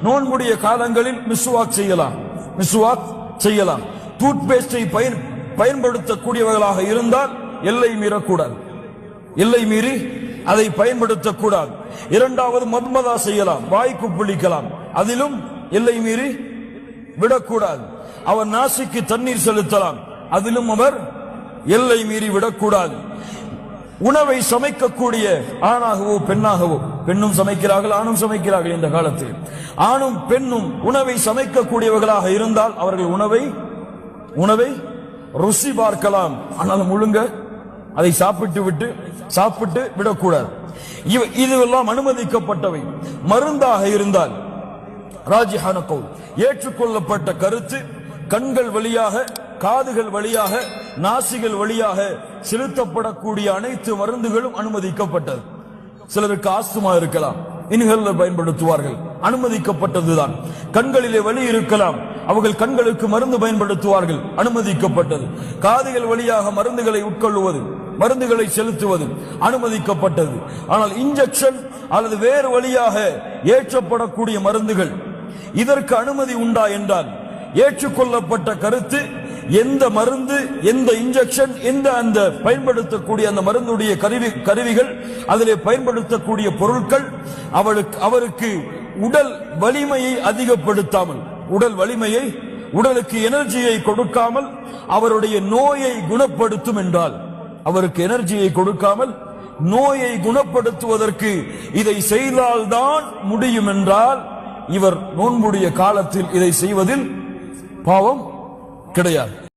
நோன்புடைய காலங்களில் மிஸ்வாக் செய்யலாம். டூத் பேஸ்டை பயன்படுத்தக்கூடியவர்களாக இருந்தால் எல்லை மீறக்கூடாது, எல்லை மீறி அதை பயன்படுத்தக்கூடாது. இரண்டாவது மத்மதா செய்யலாம், வாய்க்கு புளிக்கலாம், அதிலும் எல்லை மீறி விடக்கூடாது. அவர் நாசிக்கு தண்ணீர் செலுத்தலாம், அதிலும் அவர் எல்லை மீறி விடக்கூடாது. உணவை சமைக்கக்கூடிய ஆணாகவோ பெண்ணாகவோ, பெண்ணும் சமைக்கிறார்கள் ஆணும் சமைக்கிறார்கள் இந்த காலத்தில், ஆணும் பெண்ணும் உணவை சமைக்கக்கூடியவர்களாக இருந்தால் அவர்கள் உணவை ருசி பார்க்கலாம், ஆனால் முழுங்க அதை சாப்பிட்டு விடக்கூடாது. இதுவெல்லாம் அனுமதிக்கப்பட்டவை. மருந்தாக இருந்தால் ராஜிஹான கவுல், ஏற்றுக்கொள்ளப்பட்ட கருத்து, கண்கள் வழியாக, காதுகள் வழியாக, நாசிகள் வழியாக செலுத்தப்படக்கூடிய அனைத்து மருந்துகளும் அனுமதிக்கப்பட்டது. சிலருக்கு ஆஸ்துமா இருக்கலாம், இன்ஹேலர் பயன்படுத்துவார்கள், அனுமதிக்கப்பட்டதுதான். கண்களிலே வலி இருக்கலாம், அவர்கள் கண்களுக்கு மருந்து பயன்படுத்துவார்கள், அனுமதிக்கப்பட்டது. காதுகள் வழியாக மருந்துகளை உட்கொள்வது, மருந்துகளை செலுத்துவது அனுமதிக்கப்பட்டது. ஆனால் இன்ஜெக்ஷன் அல்லது வேறு வழியாக ஏற்றப்படக்கூடிய மருந்துகள், இதற்கு அனுமதி உண்டா என்றால், ஏற்றுக்கொள்ளப்பட்ட கருத்து, எந்த மருந்து, எந்த இன்ஜெக்ஷன், எந்த அந்த பயன்படுத்தக்கூடிய அந்த மருந்துடைய கருவிகள், அதிலே பயன்படுத்தக்கூடிய பொருட்கள் அவருக்கு உடல் வலிமையை அதிகப்படுத்தாமல், உடல் வலிமையை, உடலுக்கு எனர்ஜியை கொடுக்காமல் அவருடைய நோயை குணப்படுத்தும் என்றால், அவருக்கு எனர்ஜியை கொடுக்காமல் நோயை குணப்படுத்துவதற்கு இதை செய்தால்தான் முடியும் என்றால், இவர் நோன்புடைய காலத்தில் இதை செய்வதில் பாவம் கிடையாது.